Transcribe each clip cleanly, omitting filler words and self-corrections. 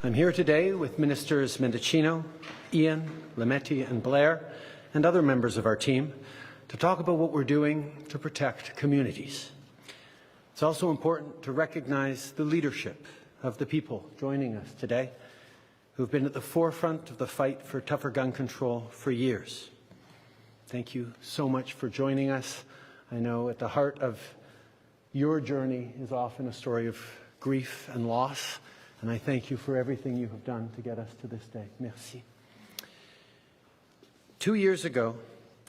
I'm here today with Ministers Mendicino, Ian, Lametti and Blair and other members of our team to talk about what we're doing to protect communities. It's also important to recognize the leadership of the people joining us today who've been at the forefront of the fight for tougher gun control for years. Thank you so much for joining us. I know at the heart of your journey is often a story of grief and loss, and I thank you for everything you have done to get us to this day. Merci. 2 years ago,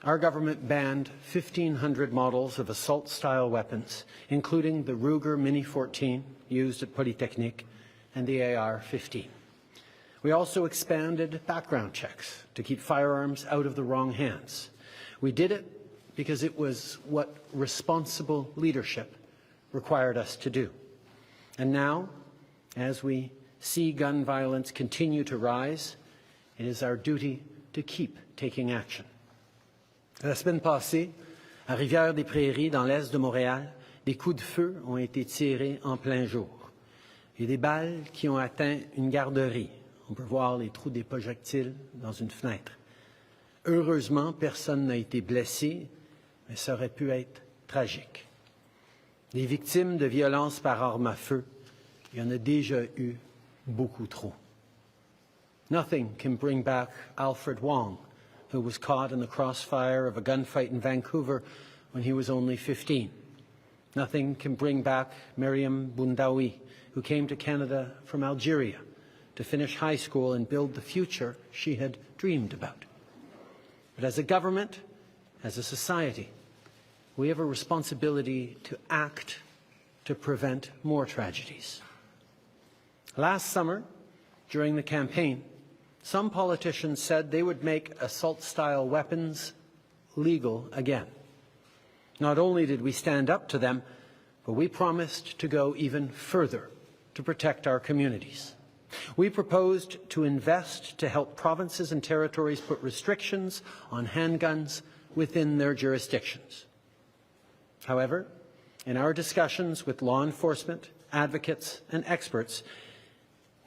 our government banned 1,500 models of assault-style weapons, including the Ruger Mini-14 used at Polytechnique and the AR-15. We also expanded background checks to keep firearms out of the wrong hands. We did it because it was what responsible leadership required us to do. And now, as we see gun violence continue to rise, it is our duty to keep taking action. La semaine passée, à Rivière-des-Prairies, dans l'est de Montréal, des coups de feu ont été tirés en plein jour. Et des balles qui ont atteint une garderie. On peut voir les trous des projectiles dans une fenêtre. Heureusement, personne n'a été blessé, mais ça aurait pu être tragique. Les victimes de violences par arme à feu, il y en a déjà eu beaucoup trop. Nothing can bring back Alfred Wong, who was caught in the crossfire of a gunfight in Vancouver when he was only 15. Nothing can bring back Miriam Boundaoui, who came to Canada from Algeria to finish high school and build the future she had dreamed about. But as a government, as a society, we have a responsibility to act to prevent more tragedies. Last summer, during the campaign, some politicians said they would make assault-style weapons legal again. Not only did we stand up to them, but we promised to go even further to protect our communities. We proposed to invest to help provinces and territories put restrictions on handguns within their jurisdictions. However, in our discussions with law enforcement, advocates, and experts,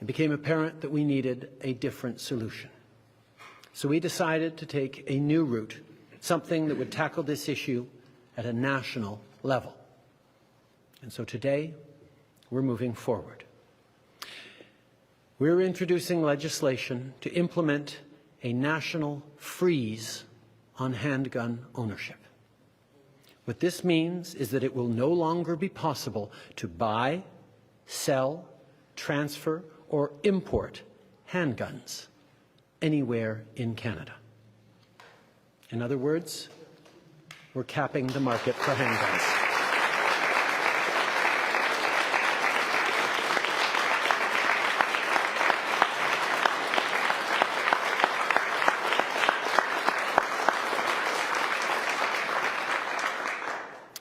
it became apparent that we needed a different solution. So we decided to take a new route, something that would tackle this issue at a national level. And so today, we're moving forward. We're introducing legislation to implement a national freeze on handgun ownership. What this means is that it will no longer be possible to buy, sell, transfer, or import handguns anywhere in Canada. In other words, we're capping the market for handguns.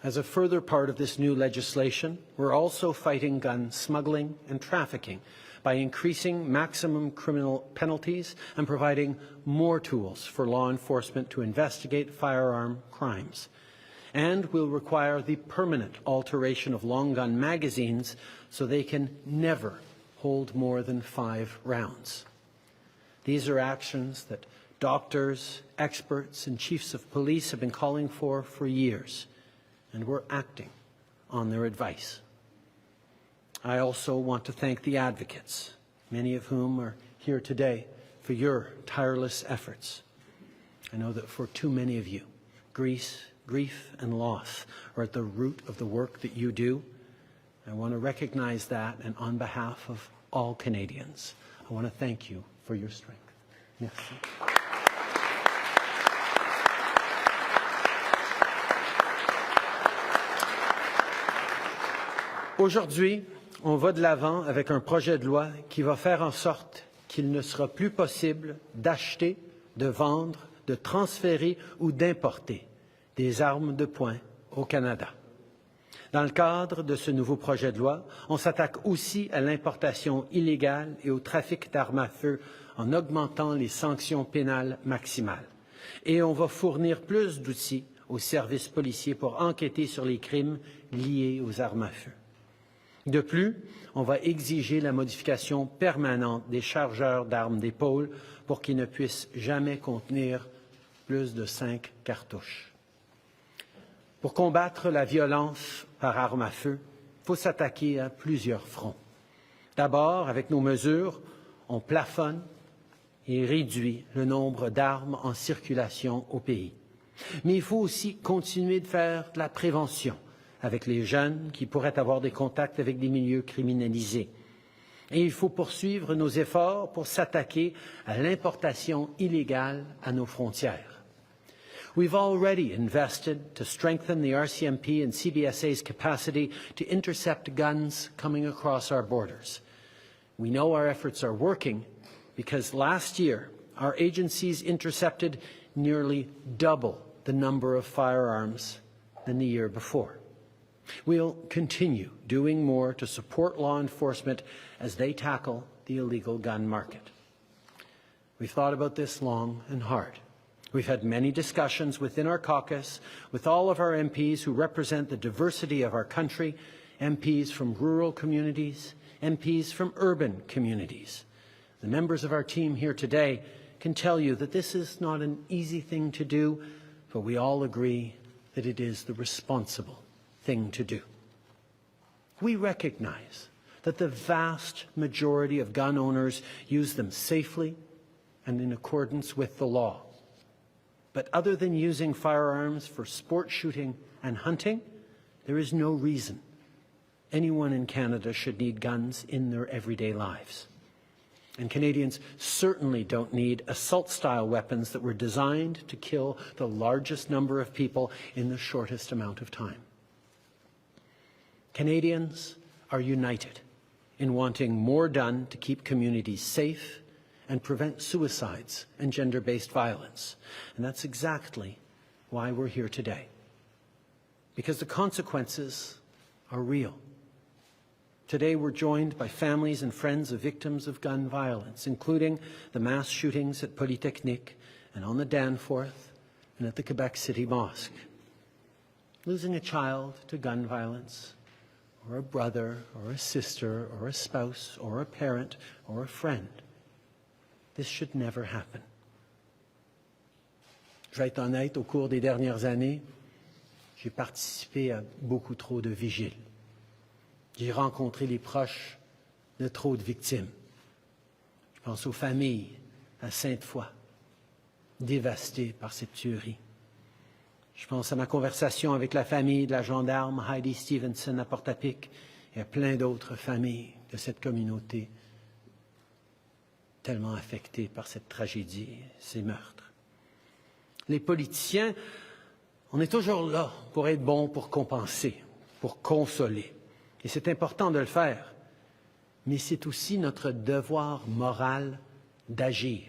As a further part of this new legislation, we're also fighting gun smuggling and trafficking by increasing maximum criminal penalties and providing more tools for law enforcement to investigate firearm crimes. And we'll require the permanent alteration of long gun magazines so they can never hold more than 5 rounds. These are actions that doctors, experts, and chiefs of police have been calling for years, and we're acting on their advice. I also want to thank the advocates, many of whom are here today, for your tireless efforts. I know that for too many of you, grief and loss are at the root of the work that you do. I want to recognize that, and on behalf of all Canadians, I want to thank you for your strength. Merci. Aujourd'hui, on va de l'avant avec un projet de loi qui va faire en sorte qu'il ne sera plus possible d'acheter, de vendre, de transférer ou d'importer des armes de poing au Canada. Dans le cadre de ce nouveau projet de loi, on s'attaque aussi à l'importation illégale et au trafic d'armes à feu en augmentant les sanctions pénales maximales. Et on va fournir plus d'outils aux services policiers pour enquêter sur les crimes liés aux armes à feu. De plus, on va exiger la modification permanente des chargeurs d'armes d'épaule pour qu'ils ne puissent jamais contenir plus de 5 cartouches. Pour combattre la violence par arme à feu, il faut s'attaquer à plusieurs fronts. D'abord, avec nos mesures, on plafonne et réduit le nombre d'armes en circulation au pays. Mais il faut aussi continuer de faire de la prévention avec les jeunes qui pourraient avoir des contacts avec des milieux criminalisés. Et il faut poursuivre nos efforts pour s'attaquer à l'importation illégale à nos frontières. We've already invested to strengthen the RCMP and CBSA's capacity to intercept guns coming across our borders. We know our efforts are working because last year our agencies intercepted nearly double the number of firearms than the year before. We'll continue doing more to support law enforcement as they tackle the illegal gun market. We've thought about this long and hard. We've had many discussions within our caucus with all of our MPs who represent the diversity of our country, MPs from rural communities, MPs from urban communities. The members of our team here today can tell you that this is not an easy thing to do, but we all agree that it is the responsible thing to do. We recognize that the vast majority of gun owners use them safely and in accordance with the law. But other than using firearms for sport shooting and hunting, there is no reason anyone in Canada should need guns in their everyday lives. And Canadians certainly don't need assault-style weapons that were designed to kill the largest number of people in the shortest amount of time. Canadians are united in wanting more done to keep communities safe and prevent suicides and gender-based violence. And that's exactly why we're here today. Because the consequences are real. Today we're joined by families and friends of victims of gun violence, including the mass shootings at Polytechnique and on the Danforth and at the Quebec City Mosque. Losing a child to gun violence, or a brother, or a sister, or a spouse, or a parent, or a friend. This should never happen. Je vais être honnête, au cours des dernières années, j'ai participé à beaucoup trop de vigiles. J'ai rencontré les proches de trop de victimes. Je pense aux familles à Sainte-Foy, dévastées par cette tuerie. Je pense à ma conversation avec la famille de la gendarme Heidi Stevenson à Portapique et à plein d'autres familles de cette communauté tellement affectées par cette tragédie, ces meurtres. Les politiciens, on est toujours là pour être bons, pour compenser, pour consoler. Et c'est important de le faire, mais c'est aussi notre devoir moral d'agir.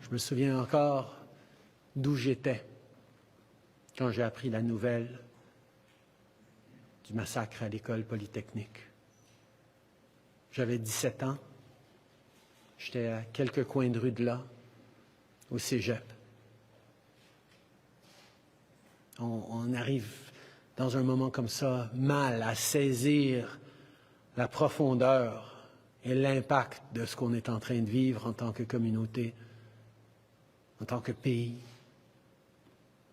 Je me souviens encore d'où j'étais quand j'ai appris la nouvelle du massacre à l'école Polytechnique. J'avais 17 ans, j'étais à quelques coins de rue de là, au cégep. On arrive dans un moment comme ça, mal à saisir la profondeur et l'impact de ce qu'on est en train de vivre en tant que communauté, en tant que pays,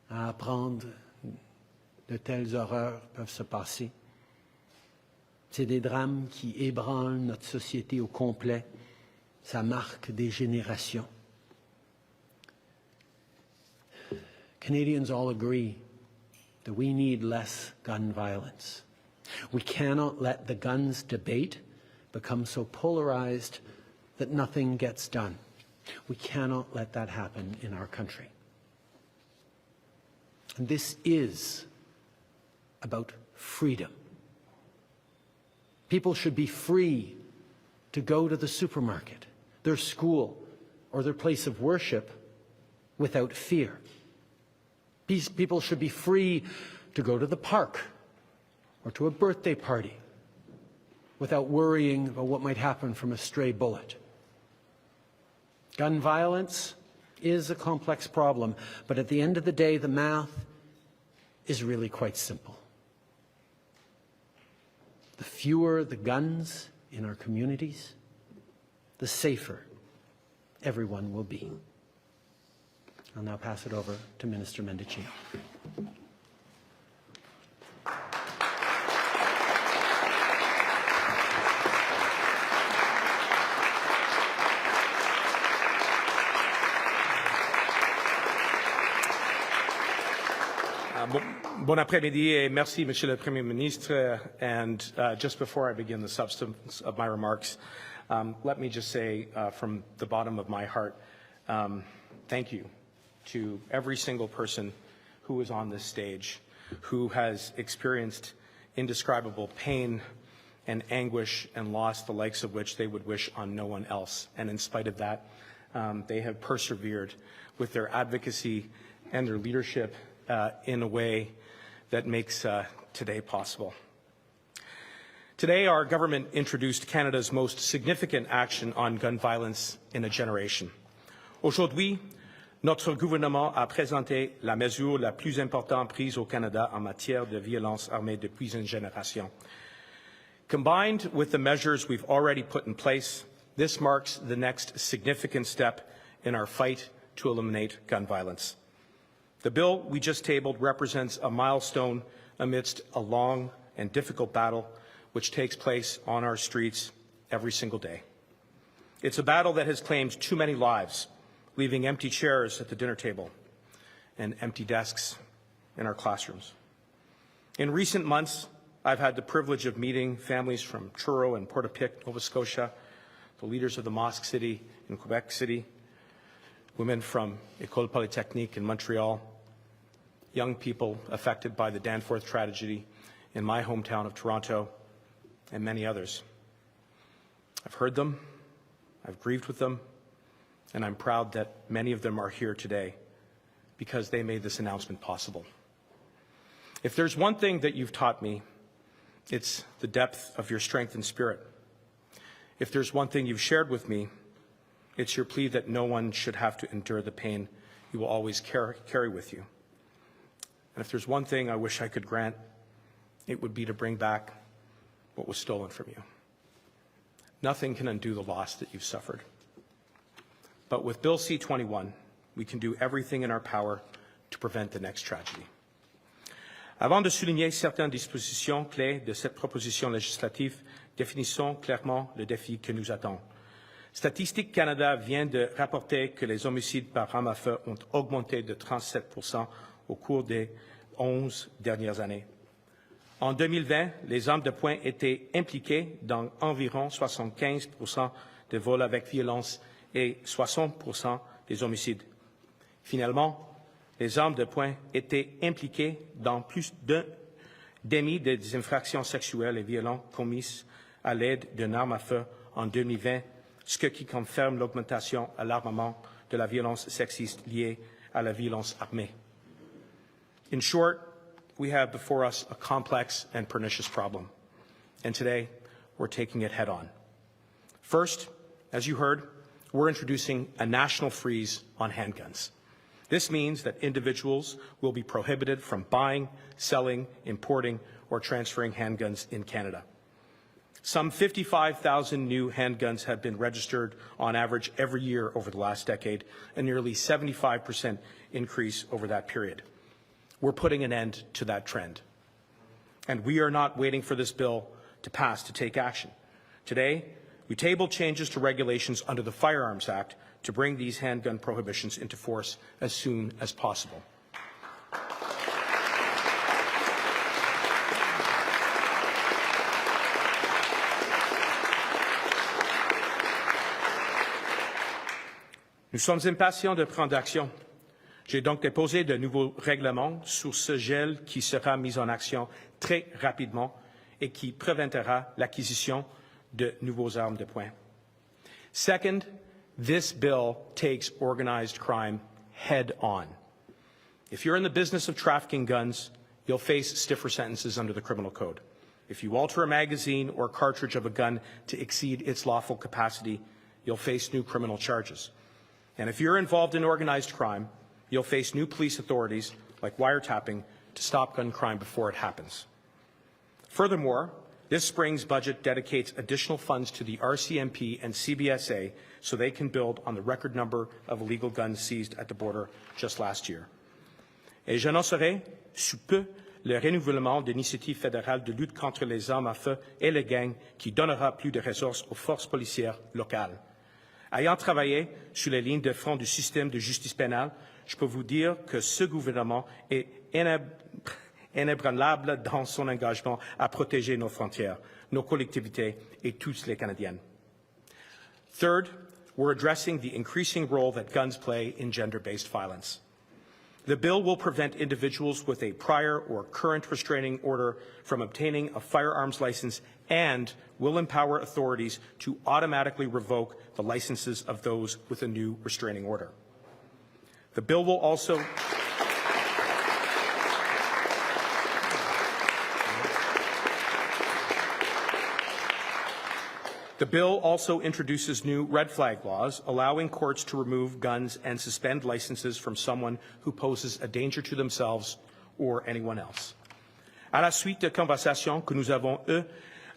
à apprendre de telles horreurs peuvent se passer. C'est des drames qui ébranlent notre société au complet. Ça marque des générations. Canadians all agree that we need less gun violence. We cannot let the guns debate become so polarized that nothing gets done. We cannot let that happen in our country. And this is about freedom. People should be free to go to the supermarket, their school, or their place of worship without fear. People should be free to go to the park or to a birthday party without worrying about what might happen from a stray bullet. Gun violence is a complex problem, but at the end of the day, the math is really quite simple. the fewer the guns in our communities, the safer everyone will be. I'll now pass it over to Minister Mendicino. Bon après-midi et merci, Monsieur le Premier Ministre. And just before I begin the substance of my remarks, let me just say from the bottom of my heart, thank you to every single person who is on this stage, who has experienced indescribable pain and anguish and loss, the likes of which they would wish on no one else. And in spite of that, they have persevered with their advocacy and their leadership in a way that makes today possible. Today, our government introduced Canada's most significant action on gun violence in a generation. Aujourd'hui, notre gouvernement a présenté la mesure la plus importante prise au Canada en matière de violence armée depuis une génération. Combined with the measures we've already put in place, this marks the next significant step in our fight to eliminate gun violence. The bill we just tabled represents a milestone amidst a long and difficult battle which takes place on our streets every single day. It's a battle that has claimed too many lives, leaving empty chairs at the dinner table and empty desks in our classrooms. In recent months, I've had the privilege of meeting families from Truro and Portapique, Nova Scotia, the leaders of the Mosque City in Quebec City, women from École Polytechnique in Montreal, young people affected by the Danforth tragedy in my hometown of Toronto, and many others. I've heard them, I've grieved with them, and I'm proud that many of them are here today because they made this announcement possible. If there's one thing that you've taught me, it's the depth of your strength and spirit. If there's one thing you've shared with me, it's your plea that no one should have to endure the pain you will always carry with you. And if there's one thing I wish I could grant, it would be to bring back what was stolen from you. Nothing can undo the loss that you've suffered. But with Bill C-21, we can do everything in our power to prevent the next tragedy. Avant de souligner certaines dispositions clés de cette proposition législative, définissons clairement le défi que nous attend. Statistique Canada vient de rapporter que les homicides par arme à feu ont augmenté de 37% au cours des 11 dernières années. En 2020, les armes de poing étaient impliquées dans environ 75% des vols avec violence et 60% des homicides. Finalement, les armes de poing étaient impliquées dans plus d'un demi des infractions sexuelles et violentes commises à l'aide d'une arme à feu en 2020, ce qui confirme l'augmentation à l'armement de la violence sexiste liée à la violence armée. In short, we have before us a complex and pernicious problem, and today we're taking it head on. First, as you heard, we're introducing a national freeze on handguns. This means that individuals will be prohibited from buying, selling, importing, or transferring handguns in Canada. Some 55,000 new handguns have been registered on average every year over the last decade, a nearly 75% increase over that period. We're putting an end to that trend. And we are not waiting for this bill to pass to take action. Today, we tabled changes to regulations under the Firearms Act to bring these handgun prohibitions into force as soon as possible. Nous sommes impatients de prendre action. J'ai donc déposé de nouveaux règlements sur ce gel qui sera mis en action très rapidement et qui préviendra l'acquisition de nouveaux armes de poing. Second, this bill takes organized crime head on. If you're in the business of trafficking guns, you'll face stiffer sentences under the criminal code. If you alter a magazine or cartridge of a gun to exceed its lawful capacity, you'll face new criminal charges. And if you're involved in organized crime, you'll face new police authorities, like wiretapping, to stop gun crime before it happens. Furthermore, This spring's budget dedicates additional funds to the RCMP and CBSA so they can build on the record number of illegal guns seized at the border just last year. Et j'annoncerai sous peu le renouvellement de l'initiative fédérale de lutte contre les armes à feu et les gangs qui donnera plus de ressources aux forces policières locales. Ayant travaillé sur les lignes de front du système de justice pénale, je peux vous dire que ce gouvernement est inébranlable dans son engagement à protéger nos frontières, nos collectivités et tous les Canadiens. Third, we're addressing the increasing role that guns play in gender-based violence. The bill will prevent individuals with a prior or current restraining order from obtaining a firearms license and will empower authorities to automatically revoke the licenses of those with a new restraining order. The bill will also The bill also introduces new red flag laws, allowing courts to remove guns and suspend licenses from someone who poses a danger to themselves or anyone else. À la suite de conversations que nous avons eues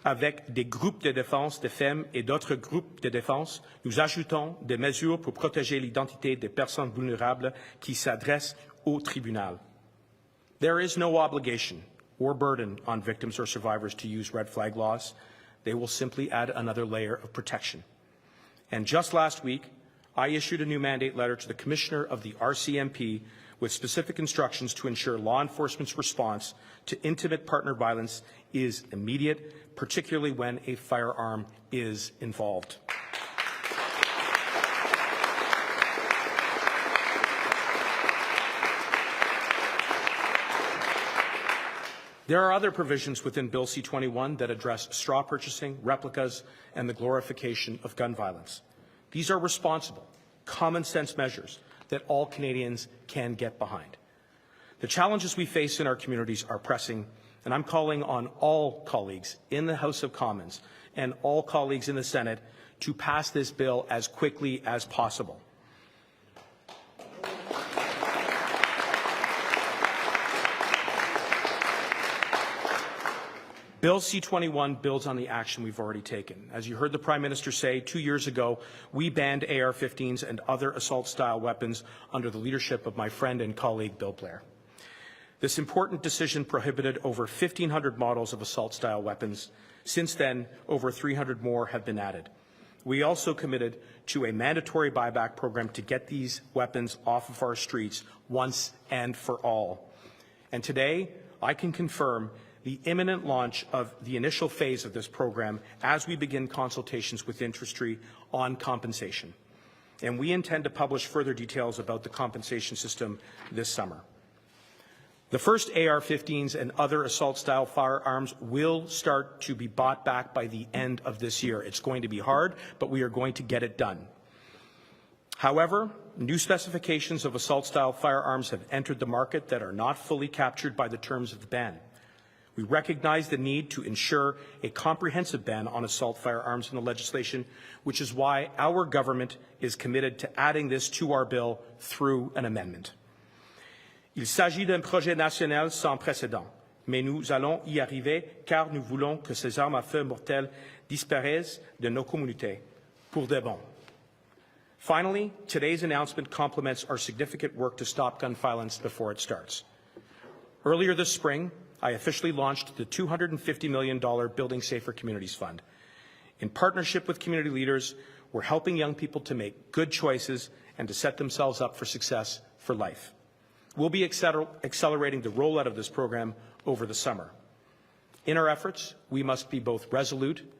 avec des groupes de défense des femmes et d'autres groupes de défense, nous ajoutons des mesures pour protéger l'identité des personnes vulnérables qui s'adressent au tribunal. There is no obligation or burden on victims or survivors to use red flag laws. They will simply add another layer of protection. And just last week, I issued a new mandate letter to the Commissioner of the RCMP with specific instructions to ensure law enforcement's response to intimate partner violence is immediate, particularly when a firearm is involved. There are other provisions within Bill C-21 that address straw purchasing, replicas, and the glorification of gun violence. These are responsible, common-sense measures that all Canadians can get behind. The challenges we face in our communities are pressing, and I'm calling on all colleagues in the House of Commons and all colleagues in the Senate to pass this bill as quickly as possible. Bill C-21 builds on the action we've already taken. As you heard the Prime Minister say, 2 years ago, we banned AR-15s and other assault-style weapons under the leadership of my friend and colleague, Bill Blair. This important decision prohibited over 1,500 models of assault-style weapons. Since then, over 300 more have been added. We also committed to a mandatory buyback program to get these weapons off of our streets once and for all. And today, I can confirm the imminent launch of the initial phase of this program as we begin consultations with industry on compensation. And we intend to publish further details about the compensation system this summer. The first AR-15s and other assault-style firearms will start to be bought back by the end of this year. It's going to be hard, but we are going to get it done. However, new specifications of assault-style firearms have entered the market that are not fully captured by the terms of the ban. We recognize the need to ensure a comprehensive ban on assault firearms in the legislation, which is why our government is committed to adding this to our bill through an amendment. Il s'agit d'un projet national sans précédent, mais nous allons y arriver car nous voulons que ces armes à feu mortelles disparaissent de nos communautés pour de bon. Finally, today's announcement complements our significant work to stop gun violence before it starts. Earlier this spring, I officially launched the $250 million Building Safer Communities Fund. In partnership with community leaders, we're helping young people to make good choices and to set themselves up for success for life. We'll be accelerating the rollout of this program over the summer. In our efforts, we must be both resolute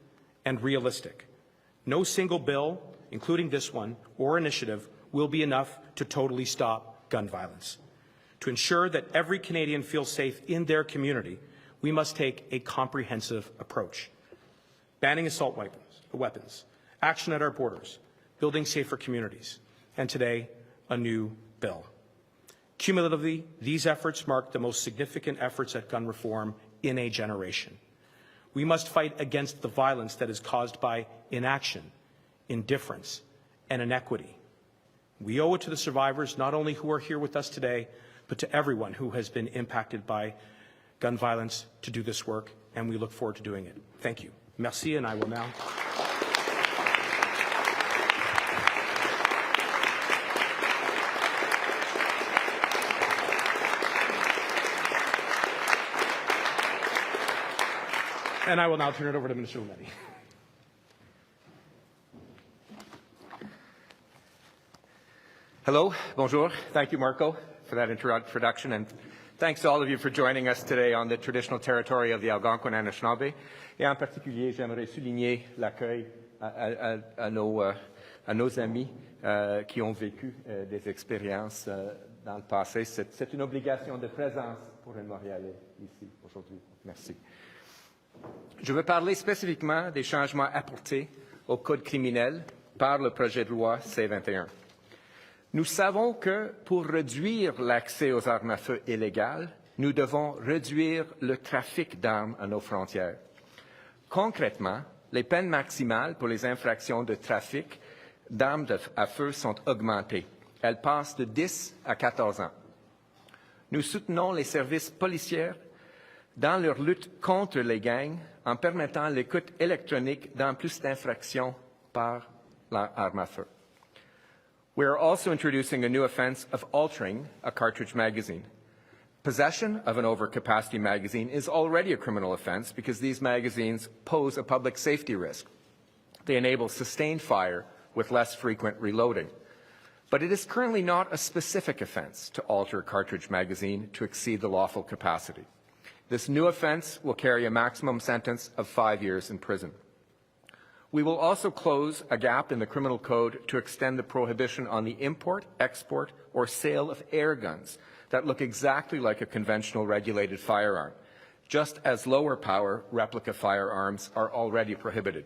and realistic. No single bill, including this one, or initiative, will be enough to totally stop gun violence. To ensure that every Canadian feels safe in their community, we must take a comprehensive approach. Banning assault weapons, action at our borders, building safer communities, and today, a new bill. Cumulatively, these efforts mark the most significant efforts at gun reform in a generation. We must fight against the violence that is caused by inaction, indifference, and inequity. We owe it to the survivors, not only who are here with us today, but to everyone who has been impacted by gun violence to do this work, and we look forward to doing it. Thank you. Merci, and I will now... And I will now turn it over to Minister Lametti. Hello, bonjour. Thank you, Marco, for that introduction, and thanks to all of you for joining us today on the traditional territory of the Algonquin and Anishinaabe. Et en particulier, j'aimerais souligner l'accueil à nos amis qui ont vécu des expériences dans le passé. C'est une obligation de présence pour un Montréalais ici aujourd'hui. Merci. Je veux parler spécifiquement des changements apportés au Code criminel par le projet de loi C-21. Nous savons que pour réduire l'accès aux armes à feu illégales, nous devons réduire le trafic d'armes à nos frontières. Concrètement, les peines maximales pour les infractions de trafic d'armes à feu sont augmentées. Elles passent de 10 à 14 ans. Nous soutenons les services policiers dans leur lutte contre les gangs en permettant l'écoute électronique dans plus d'infractions par l'arme à feu. We are also introducing a new offense of altering a cartridge magazine. Possession of an overcapacity magazine is already a criminal offense because these magazines pose a public safety risk. They enable sustained fire with less frequent reloading. But it is currently not a specific offense to alter a cartridge magazine to exceed the lawful capacity. This new offense will carry a maximum sentence of 5 years in prison. We will also close a gap in the criminal code to extend the prohibition on the import, export, or sale of air guns that look exactly like a conventional regulated firearm, just as lower power replica firearms are already prohibited.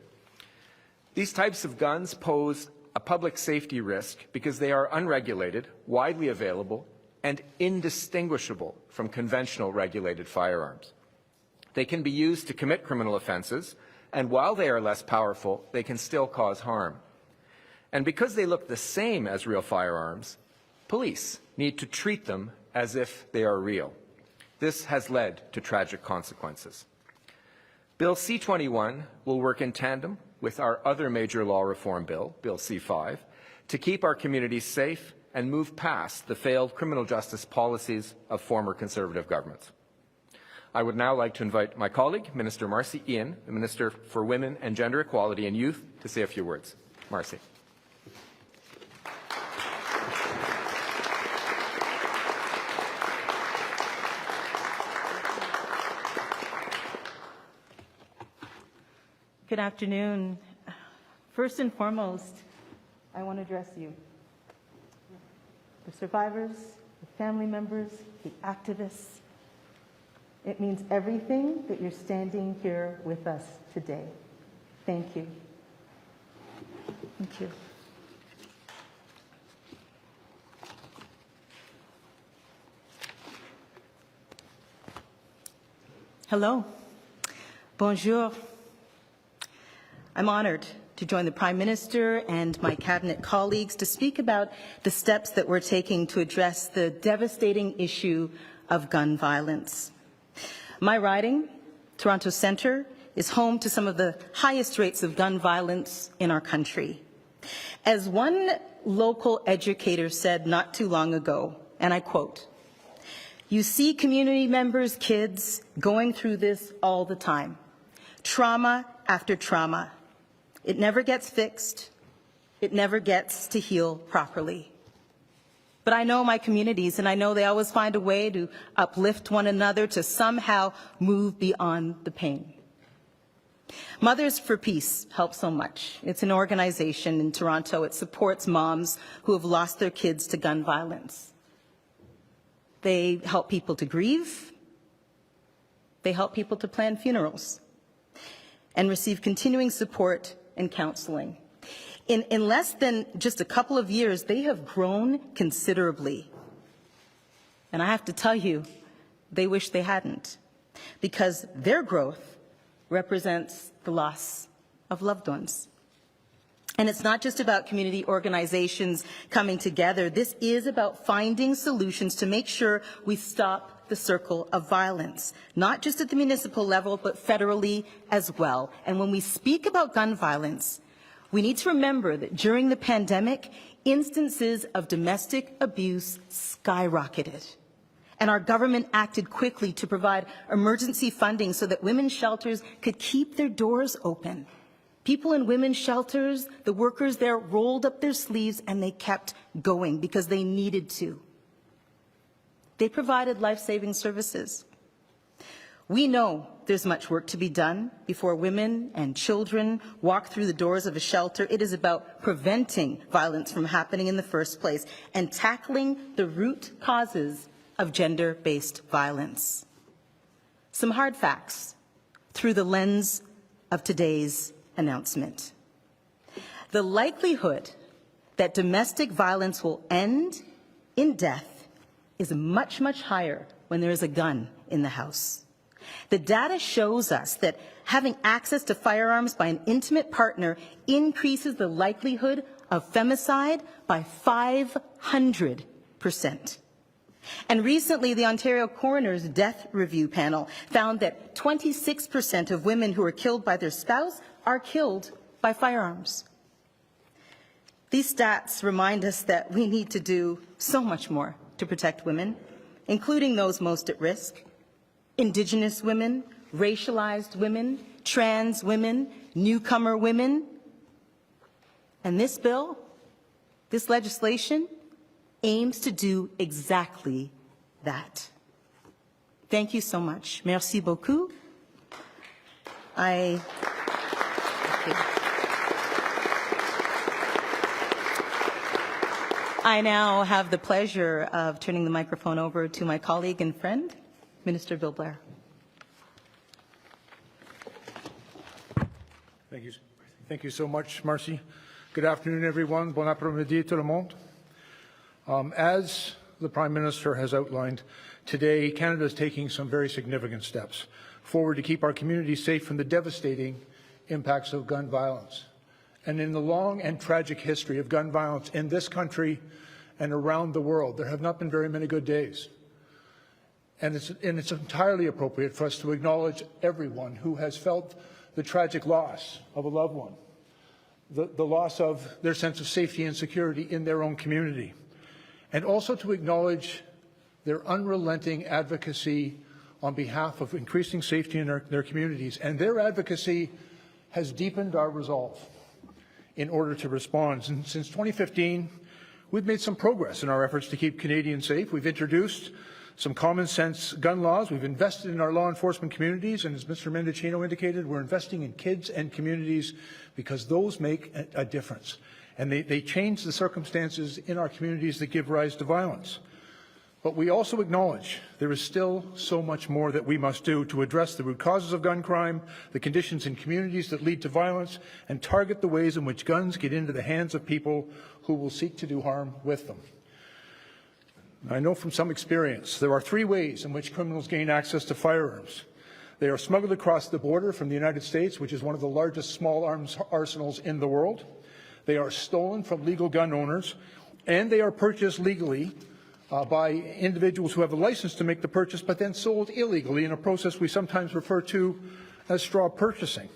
These types of guns pose a public safety risk because they are unregulated, widely available, and indistinguishable from conventional regulated firearms. They can be used to commit criminal offenses, and while they are less powerful, they can still cause harm. And because they look the same as real firearms, police need to treat them as if they are real. This has led to tragic consequences. Bill C-21 will work in tandem with our other major law reform bill, Bill C-5, to keep our communities safe and move past the failed criminal justice policies of former Conservative governments. I would now like to invite my colleague, Minister Marcy Ian, the Minister for Women and Gender Equality and Youth, to say a few words. Marcy. Good afternoon. First and foremost, I want to address you, the survivors, the family members, the activists. It means everything that you're standing here with us today. Thank you. Thank you. Hello. Bonjour. I'm honored to join the Prime Minister and my cabinet colleagues to speak about the steps that we're taking to address the devastating issue of gun violence. My riding, Toronto Centre, is home to some of the highest rates of gun violence in our country. As one local educator said not too long ago, and I quote, "You see community members' kids going through this all the time. Trauma after trauma. It never gets fixed. It never gets to heal properly." But I know my communities, and I know they always find a way to uplift one another, to somehow move beyond the pain. Mothers for Peace helps so much. It's an organization in Toronto. It supports moms who have lost their kids to gun violence. They help people to grieve. They help people to plan funerals and receive continuing support and counseling. In less than just a couple of years, they have grown considerably. And I have to tell you, they wish they hadn't, because their growth represents the loss of loved ones. And it's not just about community organizations coming together. This is about finding solutions to make sure we stop the circle of violence, not just at the municipal level, but federally as well. And when we speak about gun violence, we need to remember that during the pandemic, instances of domestic abuse skyrocketed. And our government acted quickly to provide emergency funding so that women's shelters could keep their doors open. People in women's shelters, the workers there rolled up their sleeves and they kept going because they needed to. They provided life-saving services. We know there's much work to be done before women and children walk through the doors of a shelter. It is about preventing violence from happening in the first place and tackling the root causes of gender-based violence. Some hard facts through the lens of today's announcement. The likelihood that domestic violence will end in death is much, much higher when there is a gun in the house. The data shows us that having access to firearms by an intimate partner increases the likelihood of femicide by 500%. And recently, the Ontario Coroner's Death Review Panel found that 26% of women who are killed by their spouse are killed by firearms. These stats remind us that we need to do so much more to protect women, including those most at risk: Indigenous women, racialized women, trans women, newcomer women. And this bill, this legislation, aims to do exactly that. Thank you so much. Merci beaucoup. I now have the pleasure of turning the microphone over to my colleague and friend, Minister Bill Blair. Thank you so much, Marcy. Good afternoon, everyone. Bon après-midi, tout le monde. As the Prime Minister has outlined, today Canada is taking some very significant steps forward to keep our communities safe from the devastating impacts of gun violence. And in the long and tragic history of gun violence in this country and around the world, there have not been very many good days. And it's entirely appropriate for us to acknowledge everyone who has felt the tragic loss of a loved one, the loss of their sense of safety and security in their own community, and also to acknowledge their unrelenting advocacy on behalf of increasing safety in their communities. And their advocacy has deepened our resolve in order to respond. And since 2015, we've made some progress in our efforts to keep Canadians safe. We've introduced some common sense gun laws. We've invested in our law enforcement communities. And as Mr. Mendicino indicated, we're investing in kids and communities because those make a difference. And they change the circumstances in our communities that give rise to violence. But we also acknowledge there is still so much more that we must do to address the root causes of gun crime, the conditions in communities that lead to violence, and target the ways in which guns get into the hands of people who will seek to do harm with them. I know from some experience there are 3 ways in which criminals gain access to firearms. They are smuggled across the border from the United States, which is one of the largest small arms arsenals in the world. They are stolen from legal gun owners, and they are purchased legally by individuals who have a license to make the purchase, but then sold illegally in a process we sometimes refer to as straw purchasing.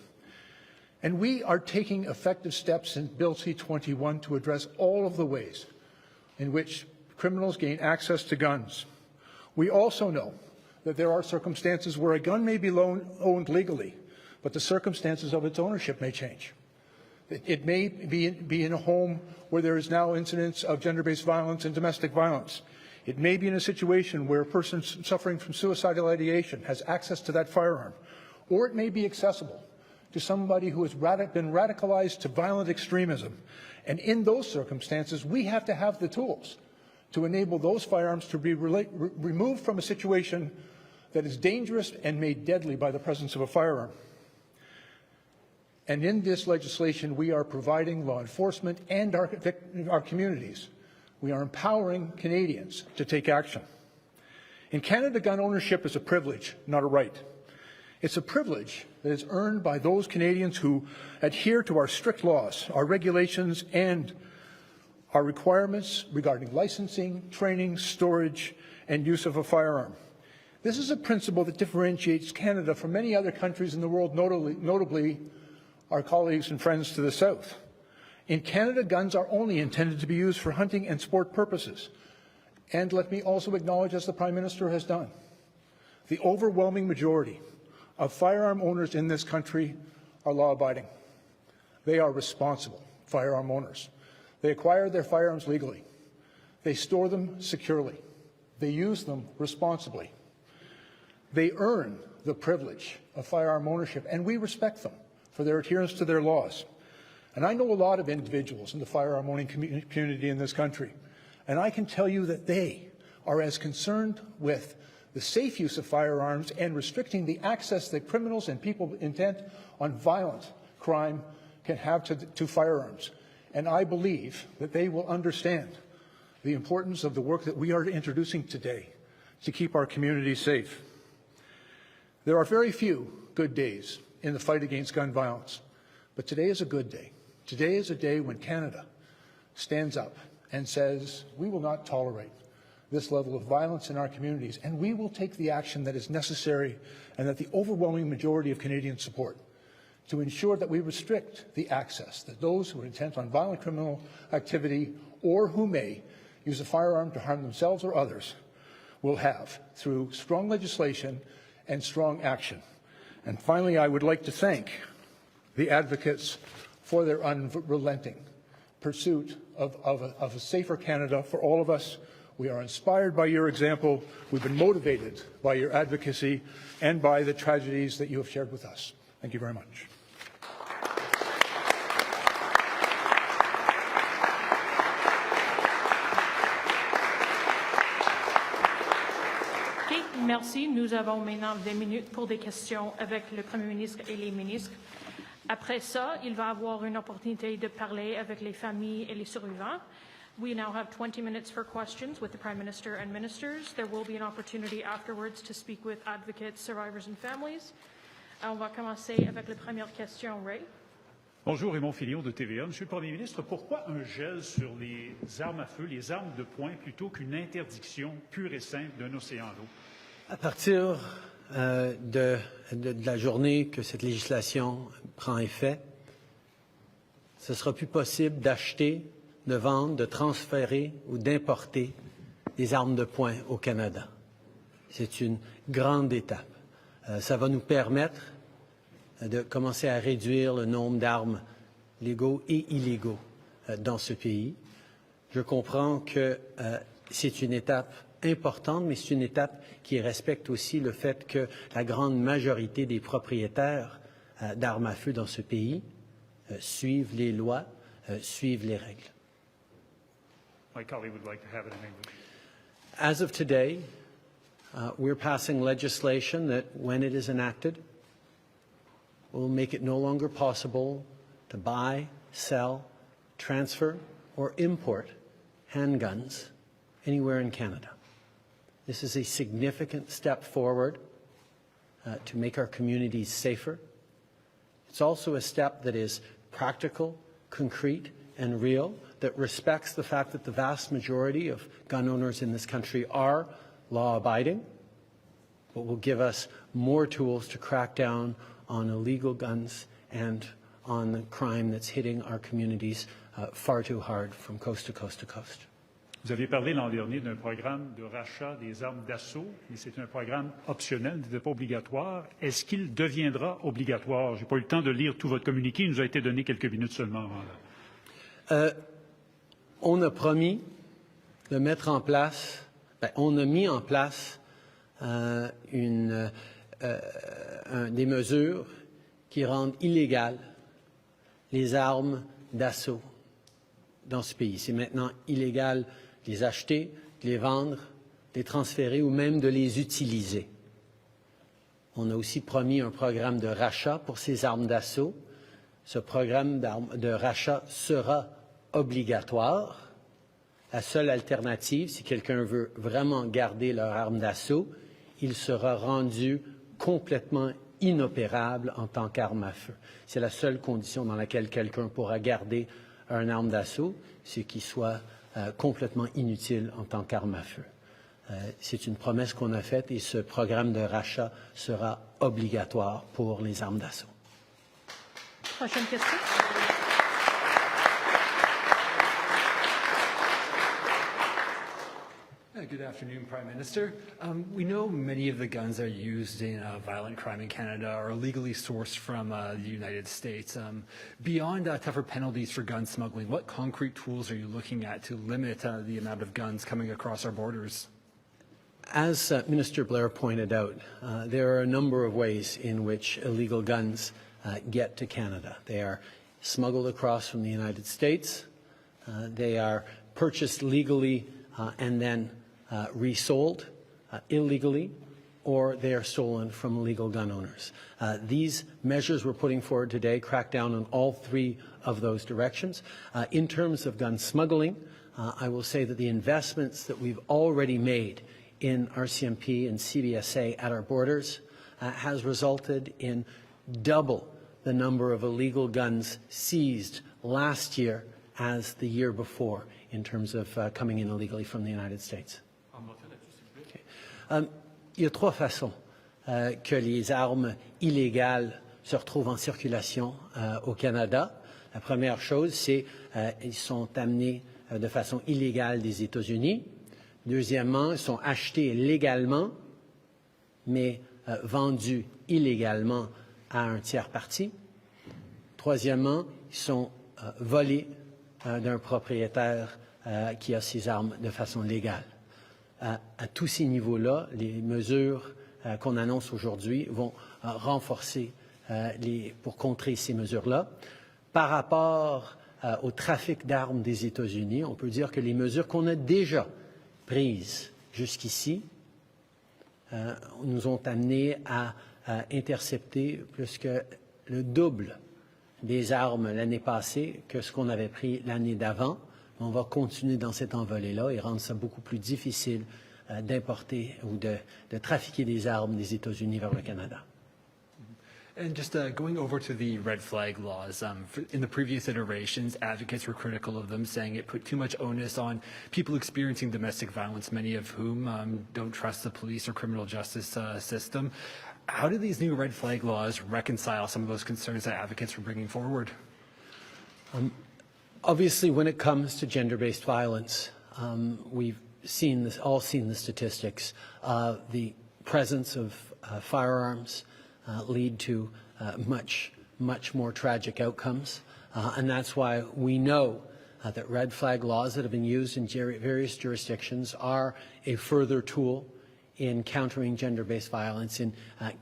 And we are taking effective steps in Bill C-21 to address all of the ways in which criminals gain access to guns. We also know that there are circumstances where a gun may be owned legally, but the circumstances of its ownership may change. It may be in a home where there is now incidents of gender-based violence and domestic violence. It may be in a situation where a person suffering from suicidal ideation has access to that firearm. Or it may be accessible to somebody who has been radicalized to violent extremism. And in those circumstances, we have to have the tools to enable those firearms to be removed from a situation that is dangerous and made deadly by the presence of a firearm. And in this legislation, we are providing law enforcement and our communities. We are empowering Canadians to take action. In Canada, gun ownership is a privilege, not a right. It's a privilege that is earned by those Canadians who adhere to our strict laws, our regulations, and our requirements regarding licensing, training, storage, and use of a firearm. This is a principle that differentiates Canada from many other countries in the world, notably our colleagues and friends to the south. In Canada, guns are only intended to be used for hunting and sport purposes. And let me also acknowledge, as the Prime Minister has done, the overwhelming majority of firearm owners in this country are law-abiding. They are responsible firearm owners. They acquire their firearms legally. They store them securely. They use them responsibly. They earn the privilege of firearm ownership, and we respect them for their adherence to their laws. And I know a lot of individuals in the firearm owning community in this country, and I can tell you that they are as concerned with the safe use of firearms and restricting the access that criminals and people intent on violent crime can have to firearms. And I believe that they will understand the importance of the work that we are introducing today to keep our communities safe. There are very few good days in the fight against gun violence, but today is a good day. Today is a day when Canada stands up and says, we will not tolerate this level of violence in our communities, and we will take the action that is necessary and that the overwhelming majority of Canadians support to ensure that we restrict the access that those who are intent on violent criminal activity or who may use a firearm to harm themselves or others will have through strong legislation and strong action. And finally, I would like to thank the advocates for their unrelenting pursuit of a safer Canada for all of us. We are inspired by your example. We've been motivated by your advocacy and by the tragedies that you have shared with us. Thank you very much. OK, merci. Nous avons maintenant 20 minutes pour des questions avec le Premier ministre et les ministres. Après ça, il va avoir une opportunité de parler avec les familles et les survivants. We now have 20 minutes for questions with the Prime Minister and ministers. There will be an opportunity afterwards to speak with advocates, survivors and families. On va commencer avec la première question, Ray. Bonjour, Raymond Filion de TVA. Monsieur le Premier ministre, pourquoi un gel sur les armes à feu, les armes de poing, plutôt qu'une interdiction pure et simple d'un océan d'eau? À partir de la journée que cette législation prend effet, ce ne sera plus possible d'acheter, de vendre, de transférer ou d'importer des armes de poing au Canada. C'est une grande étape. Ça va nous permettre de commencer à réduire le nombre d'armes légaux et illégaux dans ce pays. Je comprends que c'est une étape importante, mais c'est une étape qui respecte aussi le fait que la grande majorité des propriétaires d'armes à feu dans ce pays suivent les lois, suivent les règles. My colleague would like to have it in English. As of today, we're passing legislation that, when it is enacted, will make it no longer possible to buy, sell, transfer, or import handguns anywhere in Canada. This is a significant step forward to make our communities safer. It's also a step that is practical, concrete, and real, that respects the fact that the vast majority of gun owners in this country are law-abiding, but will give us more tools to crack down on illegal guns and on the crime that's hitting our communities far too hard from coast to coast to coast. Vous aviez parlé l'an dernier d'un programme de rachat des armes d'assaut, mais c'est un programme optionnel, n'était pas obligatoire. Est-ce qu'il deviendra obligatoire? Je n'ai pas eu le temps de lire tout votre communiqué, il nous a été donné quelques minutes seulement avant là. On a promis de mettre en place, on a mis en place des mesures qui rendent illégales les armes d'assaut dans ce pays. C'est maintenant illégal de les acheter, de les vendre, de les transférer ou même de les utiliser. On a aussi promis un programme de rachat pour ces armes d'assaut. Ce programme de rachat sera obligatoire. La seule alternative, si quelqu'un veut vraiment garder leur arme d'assaut, il sera rendu complètement inopérable en tant qu'arme à feu. C'est la seule condition dans laquelle quelqu'un pourra garder une arme d'assaut, c'est qu'il soit complètement inutile en tant qu'arme à feu. C'est une promesse qu'on a faite et ce programme de rachat sera obligatoire pour les armes d'assaut. Prochaine question. Good afternoon, Prime Minister. We know many of the guns that are used in violent crime in Canada are illegally sourced from the United States. Beyond tougher penalties for gun smuggling, what concrete tools are you looking at to limit the amount of guns coming across our borders? As Minister Blair pointed out, there are a number of ways in which illegal guns get to Canada. They are smuggled across from the United States. They are purchased legally and then resold illegally, or they are stolen from illegal gun owners. These measures we're putting forward today crack down on all three of those directions. In terms of gun smuggling, I will say that the investments that we've already made in RCMP and CBSA at our borders has resulted in double the number of illegal guns seized last year as the year before in terms of coming in illegally from the United States. Okay. Il y a trois façons que les armes illégales se retrouvent en circulation au Canada. La première chose, c'est qu'ils sont amenés de façon illégale des États-Unis. Deuxièmement, ils sont achetés légalement, mais vendus illégalement à un tiers parti. Troisièmement, ils sont volés d'un propriétaire qui a ses armes de façon légale. À tous ces niveaux-là, les mesures qu'on annonce aujourd'hui vont renforcer pour contrer ces mesures-là. Par rapport au trafic d'armes des États-Unis, on peut dire que les mesures qu'on a déjà prises jusqu'ici nous ont amenés à intercepter plus que le double des armes l'année passée que ce qu'on avait pris l'année d'avant. On va continuer dans cette envolée-là et rendre ça beaucoup plus difficile d'importer ou de trafiquer des armes des États-Unis vers le Canada. And just going over to the red flag laws, in the previous iterations, advocates were critical of them, saying it put too much onus on people experiencing domestic violence, many of whom don't trust the police or criminal justice system. How do these new red flag laws reconcile some of those concerns that advocates were bringing forward? Obviously, when it comes to gender-based violence, we've all seen the statistics. The presence of firearms lead to much more tragic outcomes, and that's why we know that red flag laws that have been used in various jurisdictions are a further tool in countering gender-based violence, in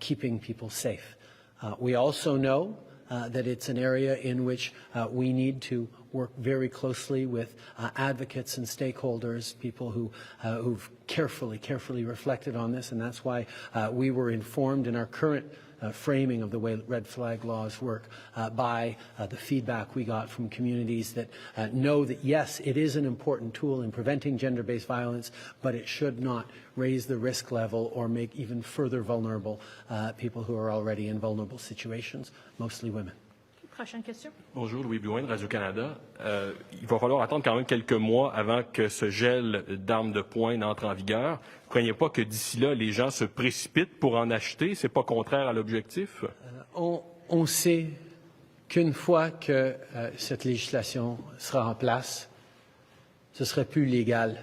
keeping people safe. We also know that it's an area in which we need to work very closely with advocates and stakeholders, people who've carefully reflected on this, and that's why we were informed in our current framing of the way red flag laws work by the feedback we got from communities that know that, yes, it is an important tool in preventing gender-based violence, but it should not raise the risk level or make even further vulnerable people who are already in vulnerable situations, mostly women. Prochaine question. Bonjour, Louis Blouin de Radio-Canada. Il va falloir attendre quand même quelques mois avant que ce gel d'armes de poing n'entre en vigueur. Vous ne croyez pas que d'ici là, les gens se précipitent pour en acheter? Ce n'est pas contraire à l'objectif? On sait qu'une fois que cette législation sera en place, ce ne serait plus légal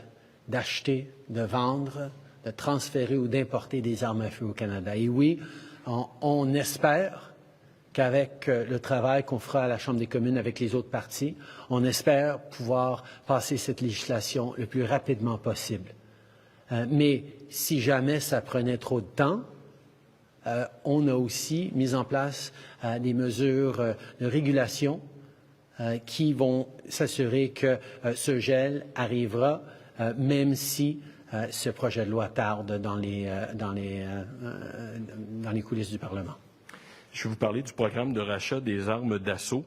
d'acheter, de vendre, de transférer ou d'importer des armes à feu au Canada. Et oui, on espère qu'avec le travail qu'on fera à la Chambre des communes avec les autres partis, on espère pouvoir passer cette législation le plus rapidement possible. Mais si jamais ça prenait trop de temps, on a aussi mis en place des mesures de régulation qui vont s'assurer que ce gel arrivera, même si ce projet de loi tarde dans les coulisses du Parlement. Je vais vous parler du programme de rachat des armes d'assaut.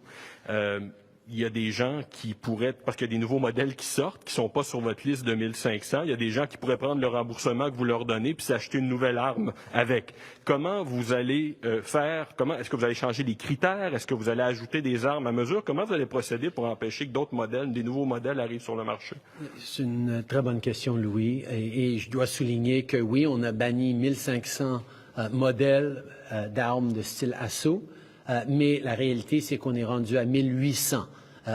il y a des gens qui pourraient, parce qu'il y a des nouveaux modèles qui sortent, qui sont pas sur votre liste de 1500, il y a des gens qui pourraient prendre le remboursement que vous leur donnez puis s'acheter une nouvelle arme avec. Comment vous allez faire? Est-ce que vous allez changer les critères? Est-ce que vous allez ajouter des armes à mesure? Comment vous allez procéder pour empêcher que d'autres modèles, des nouveaux modèles arrivent sur le marché? C'est une très bonne question, Louis. Et je dois souligner que oui, on a banni 1500 modèles d'armes de style assaut. Mais la réalité, c'est qu'on est rendu à 1800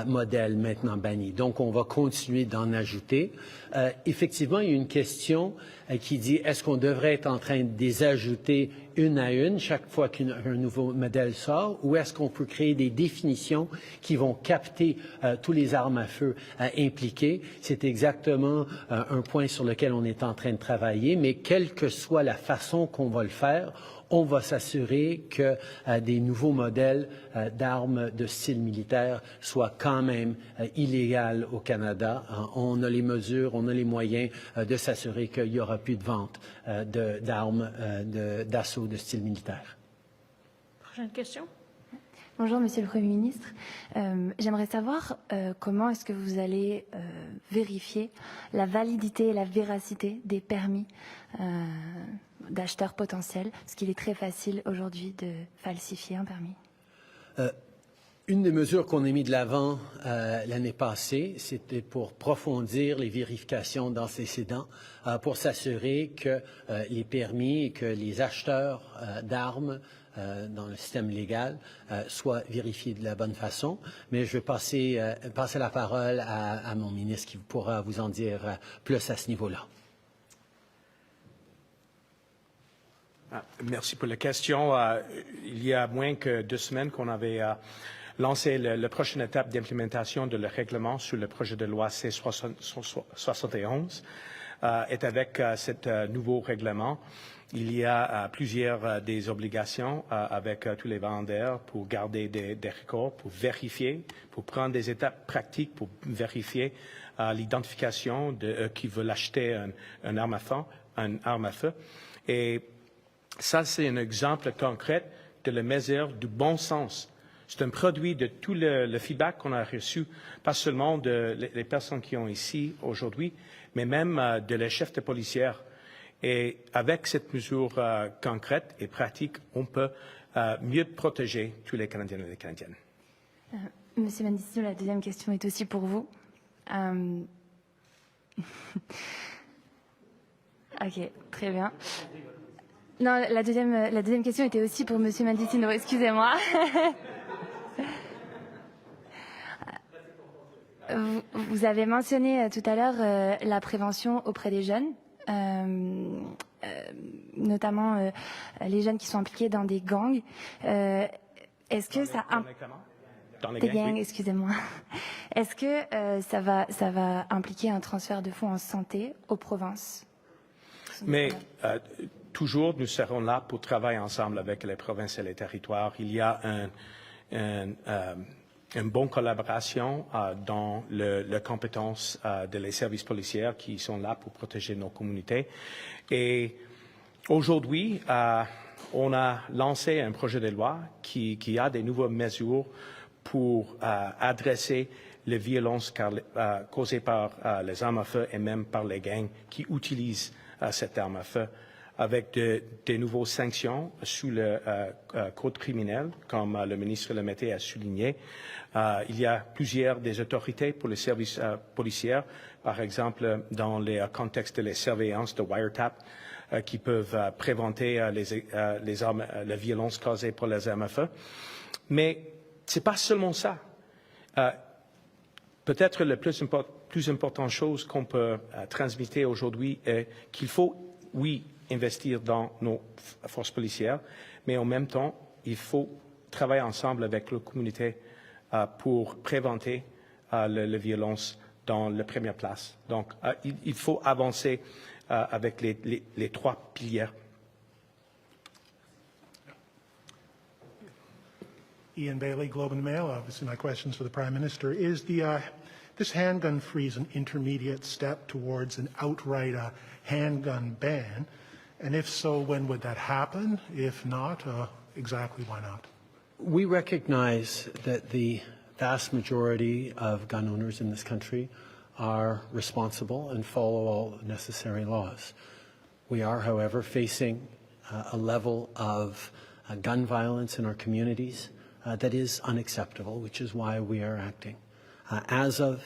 modèles maintenant bannis. Donc, on va continuer d'en ajouter. Effectivement, il y a une question qui dit, est-ce qu'on devrait être en train de les ajouter une à une chaque fois qu'un nouveau modèle sort, ou est-ce qu'on peut créer des définitions qui vont capter tous les armes à feu impliquées? C'est exactement un point sur lequel on est en train de travailler, mais quelle que soit la façon qu'on va le faire, on va s'assurer que des nouveaux modèles d'armes de style militaire soient quand même illégaux au Canada. On a les mesures, on a les moyens de s'assurer qu'il n'y aura plus de vente d'armes d'assaut de style militaire. Prochaine question. Bonjour, Monsieur le Premier ministre. J'aimerais savoir comment est-ce que vous allez vérifier la validité et la véracité des permis d'acheteurs potentiels, parce qu'il est très facile aujourd'hui de falsifier un permis. Une des mesures qu'on a mis de l'avant l'année passée, c'était pour approfondir les vérifications d'antécédents, pour s'assurer que les permis et que les acheteurs d'armes dans le système légal soient vérifiés de la bonne façon. Mais je vais passer la parole à mon ministre qui pourra vous en dire plus à ce niveau-là. Merci pour la question. Il y a moins que 2 semaines qu'on avait lancé la prochaine étape d'implémentation de le règlement sur le projet de loi C-71. Et avec ce nouveau règlement, il y a plusieurs des obligations avec tous les vendeurs pour garder des records, pour vérifier, pour prendre des étapes pratiques pour vérifier l'identification de qui veulent acheter un arme à feu. Et ça, c'est un exemple concret de la mesure du bon sens. C'est un produit de tout le feedback qu'on a reçu, pas seulement les personnes qui sont ici aujourd'hui, mais même de les chefs de policière. Et avec cette mesure concrète et pratique, on peut mieux protéger tous les Canadiens et les Canadiennes. Monsieur Mendicino, la deuxième question est aussi pour vous. Ok, très bien. Non, la deuxième question était aussi pour Monsieur Mendicino, excusez-moi. Vous avez mentionné tout à l'heure la prévention auprès des jeunes, notamment les jeunes qui sont impliqués dans des gangs. Est-ce que dans les gangs, oui. Excusez-moi. Est-ce que ça va impliquer un transfert de fonds en santé aux provinces? Mais toujours, nous serons là pour travailler ensemble avec les provinces et les territoires. Il y a une bonne collaboration dans les compétences des services policiers qui sont là pour protéger nos communautés. Et aujourd'hui, on a lancé un projet de loi qui a des nouvelles mesures pour adresser les violences causées par les armes à feu et même par les gangs qui utilisent cette arme à feu, avec de nouvelles sanctions sous le code criminel, comme le ministre le Mété a souligné. Il y a plusieurs des autorités pour les services policiers, par exemple dans les contextes de la surveillance de wiretap, qui peuvent prévenir la violence causée par les armes à feu. Mais c'est pas seulement ça. Peut-être la plus importante chose qu'on peut transmettre aujourd'hui est qu'il faut, oui, investir dans nos forces policières, mais en même temps, il faut travailler ensemble avec la communauté pour prévenir la violence dans la première place. Donc, il faut avancer avec les 3 piliers. Ian Bailey, Globe and Mail. Obviously, my questions for the Prime Minister. Is this handgun freeze an intermediate step towards an outright handgun ban? And if so, when would that happen? If not, exactly why not? We recognize that the vast majority of gun owners in this country are responsible and follow all necessary laws. We are, however, facing a level of gun violence in our communities that is unacceptable, which is why we are acting. As of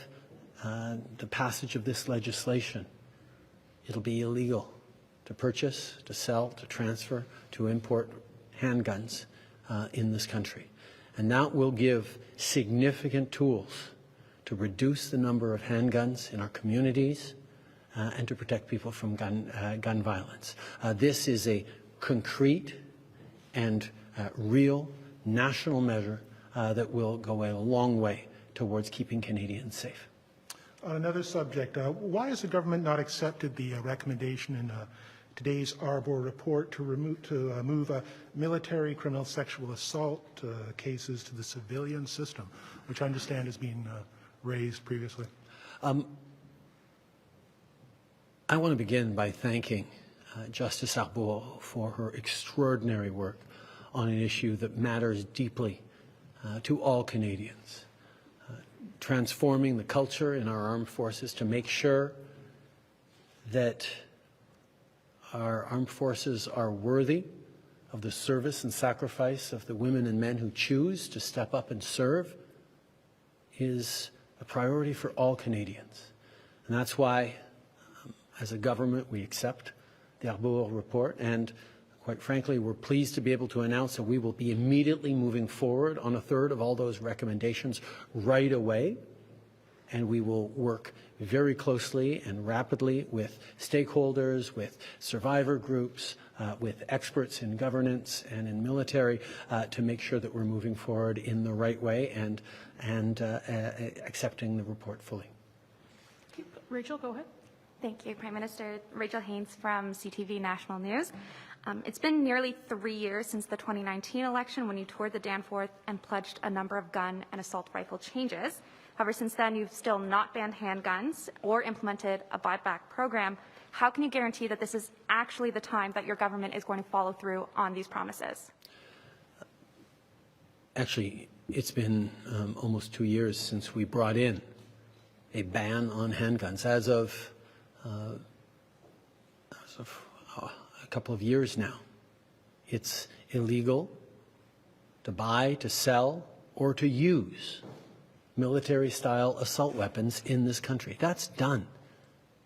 the passage of this legislation, it'll be illegal to purchase, to sell, to transfer, to import handguns in this country. And that will give significant tools to reduce the number of handguns in our communities and to protect people from gun violence. This is a concrete and real national measure that will go a long way towards keeping Canadians safe. On another subject, why has the government not accepted the recommendation in today's Arbor report to move military criminal sexual assault cases to the civilian system, which I understand has been raised previously? I want to begin by thanking Justice Arbor for her extraordinary work on an issue that matters deeply to all Canadians. Transforming the culture in our armed forces to make sure that our armed forces are worthy of the service and sacrifice of the women and men who choose to step up and serve is a priority for all Canadians. And that's why, as a government, we accept the Arbor report, and quite frankly, we're pleased to be able to announce that we will be immediately moving forward on a third of all those recommendations right away, and we will work very closely and rapidly with stakeholders, with survivor groups, with experts in governance and in military to make sure that we're moving forward in the right way and accepting the report fully. Rachel, go ahead. Thank you, Prime Minister. Rachel Haynes from CTV National News. It's been nearly 3 years since the 2019 election when you toured the Danforth and pledged a number of gun and assault rifle changes. However, since then, you've still not banned handguns or implemented a buyback program. How can you guarantee that this is actually the time that your government is going to follow through on these promises? Actually, it's been almost 2 years since we brought in a ban on handguns. As of a couple of years now, it's illegal to buy, to sell, or to use military-style assault weapons in this country. That's done.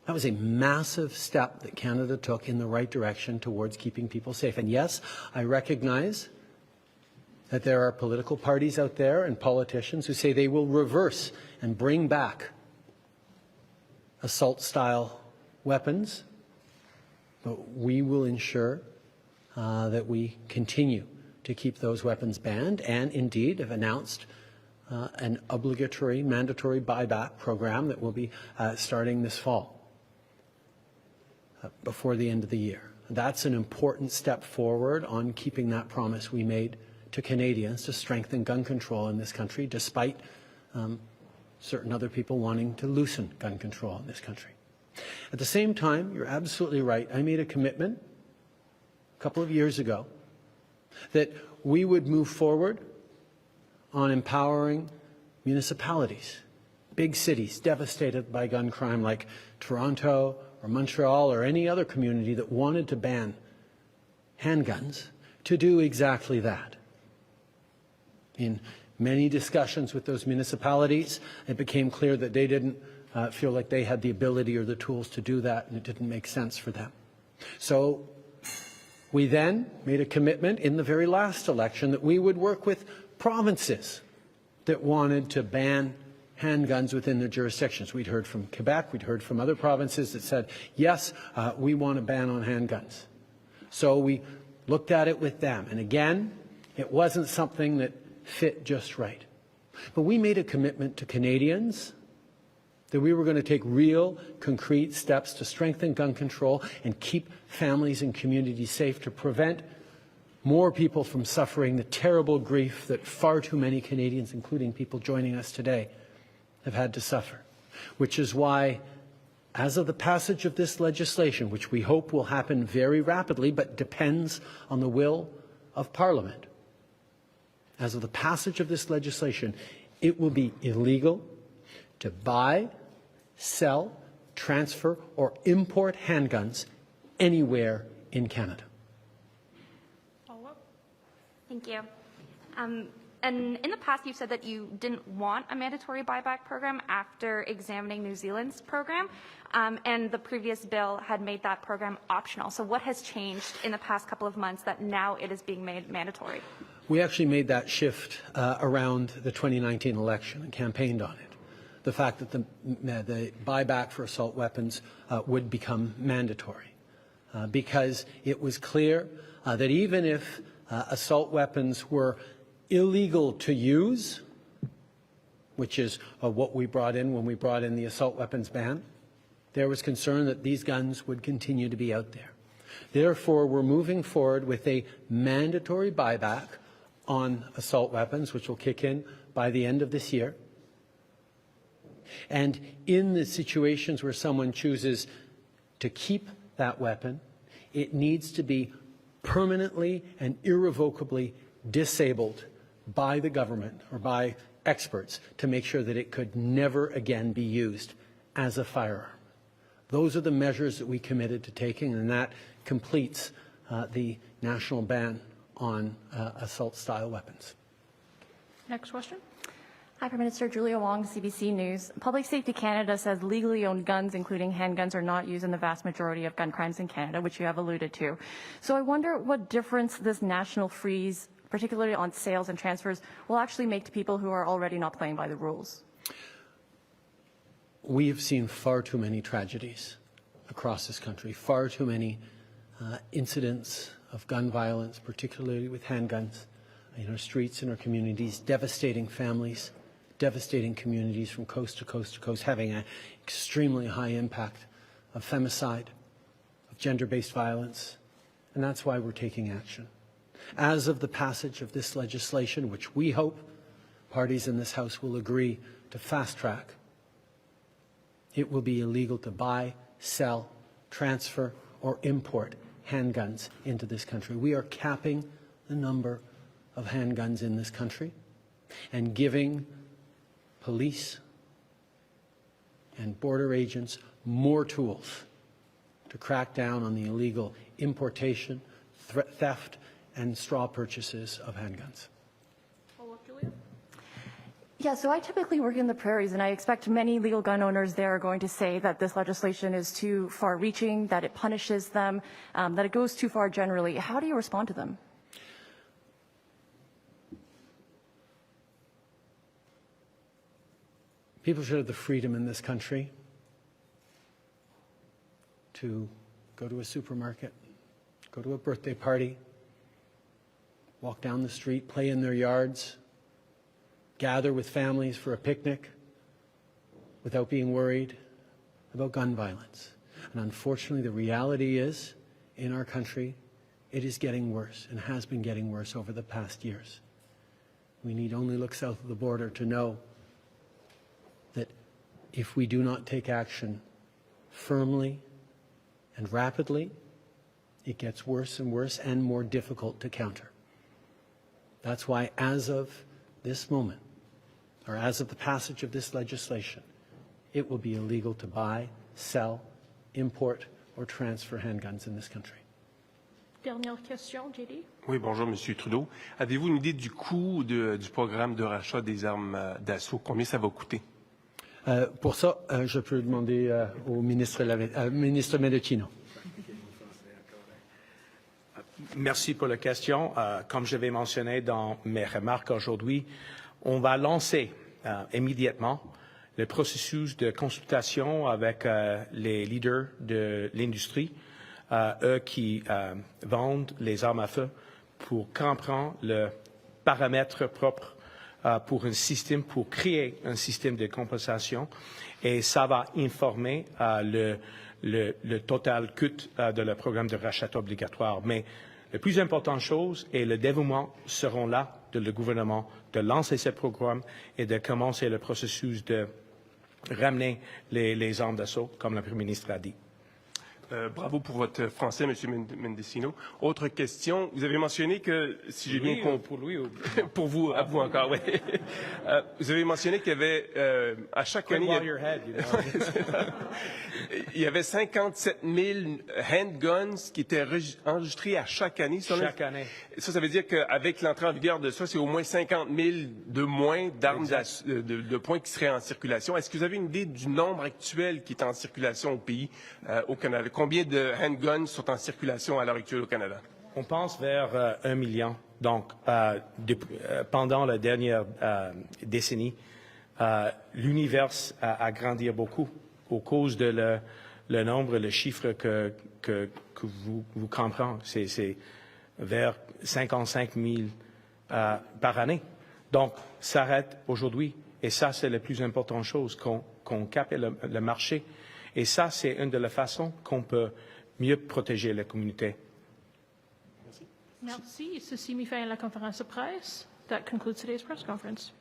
That was a massive step that Canada took in the right direction towards keeping people safe. And yes, I recognize that there are political parties out there and politicians who say they will reverse and bring back assault-style weapons, but we will ensure that we continue to keep those weapons banned and indeed have announced an obligatory, mandatory buyback program that will be starting this fall before the end of the year. That's an important step forward on keeping that promise we made to Canadians to strengthen gun control in this country, despite certain other people wanting to loosen gun control in this country. At the same time, you're absolutely right. I made a commitment a couple of years ago that we would move forward on empowering municipalities, big cities devastated by gun crime like Toronto or Montreal or any other community that wanted to ban handguns, to do exactly that. In many discussions with those municipalities, it became clear that they didn't feel like they had the ability or the tools to do that, and it didn't make sense for them. So we then made a commitment in the very last election that we would work with provinces that wanted to ban handguns within their jurisdictions. We'd heard from Quebec, we'd heard from other provinces that said, yes, we want a ban on handguns. So we looked at it with them. And again, it wasn't something that fit just right. But we made a commitment to Canadians that we were going to take real, concrete steps to strengthen gun control and keep families and communities safe, to prevent more people from suffering the terrible grief that far too many Canadians, including people joining us today, have had to suffer. Which is why, as of the passage of this legislation, which we hope will happen very rapidly, but depends on the will of Parliament, as of the passage of this legislation, It will be illegal to buy, sell, transfer, or import handguns anywhere in Canada. Follow-up? Thank you. And in the past, you've said that you didn't want a mandatory buyback program after examining New Zealand's program, and the previous bill had made that program optional. So what has changed in the past couple of months that now it is being made mandatory? We actually made that shift around the 2019 election and campaigned on it. The fact that the buyback for assault weapons would become mandatory because it was clear that even if assault weapons were illegal to use, which is what we brought in when we brought in the assault weapons ban, there was concern that these guns would continue to be out there. Therefore, we're moving forward with a mandatory buyback on assault weapons, which will kick in by the end of this year. And in the situations where someone chooses to keep that weapon, it needs to be permanently and irrevocably disabled by the government or by experts to make sure that it could never again be used as a firearm. Those are the measures that we committed to taking, and that completes the national ban on assault-style weapons. Next question. Hi, Prime Minister. Julia Wong, CBC News. Public Safety Canada says legally owned guns, including handguns, are not used in the vast majority of gun crimes in Canada, which you have alluded to. So I wonder what difference this national freeze, particularly on sales and transfers, will actually make to people who are already not playing by the rules. We have seen far too many tragedies across this country, far too many incidents of gun violence, particularly with handguns in our streets, in our communities, devastating families, devastating communities from coast to coast to coast, having an extremely high impact of femicide, of gender-based violence, and that's why we're taking action. As of the passage of this legislation, which we hope parties in this House will agree to fast-track, it will be illegal to buy, sell, transfer, or import handguns into this country. We are capping the number of handguns in this country and giving police and border agents more tools to crack down on the illegal importation, theft, and straw purchases of handguns. Follow-up, Julia? Yeah, so I typically work in the prairies, and I expect many legal gun owners there are going to say that this legislation is too far-reaching, that it punishes them, that it goes too far generally. How do you respond to them? People should have the freedom in this country to go to a supermarket, go to a birthday party, walk down the street, play in their yards, gather with families for a picnic without being worried about gun violence. And unfortunately, the reality is, in our country, it is getting worse and has been getting worse over the past years. We need only look south of the border to know that if we do not take action firmly and rapidly, it gets worse and worse and more difficult to counter. That's why, as of this moment, or as of the passage of this legislation, it will be illegal to buy, sell, import, or transfer handguns in this country. Dernière question, JD. Oui, bonjour, Monsieur Trudeau. Avez-vous une idée du coût du programme de rachat des armes d'assaut? Combien ça va coûter? Pour ça, je peux demander au ministre Medicino. Merci pour la question. Comme je vais mentionner dans mes remarques aujourd'hui, on va lancer immédiatement le processus de consultation avec les leaders de l'industrie, eux qui vendent les armes à feu, pour comprendre le paramètre propre pour un système, pour créer un système de compensation, et ça va informer le total coût de le programme de rachat obligatoire. Mais la plus importante chose est le dévouement seront là de le gouvernement de lancer ce programme et de commencer le processus de ramener les armes d'assaut, comme le Premier ministre a dit. Bravo pour votre français, M. Mendicino. Autre question. Vous avez mentionné que, si j'ai bien compris... Pour lui ou... Pour vous, à vous encore, oui. Vous avez mentionné qu'il y avait, à chaque année... Il y avait 57 000 handguns qui étaient enregistrés à chaque année. Chaque année. Ça veut dire qu'avec l'entrée en vigueur de ça, c'est au moins 50 000 de moins d'armes de poing qui seraient en circulation. Est-ce que vous avez une idée du nombre actuel qui est en circulation au pays, au Canada? Combien de handguns sont en circulation à l'heure actuelle au Canada? On pense vers 1 million. Donc, pendant la dernière décennie, l'univers a grandi beaucoup au cause de le nombre, le chiffre que vous comprenez. C'est vers 55 000 par année. Donc, ça arrête aujourd'hui. Et ça, c'est la plus importante chose, qu'on capte le marché. Et ça, c'est une de les façons qu'on peut mieux protéger la communauté. Merci. Ceci met fin à la conférence de presse. That concludes today's press conference.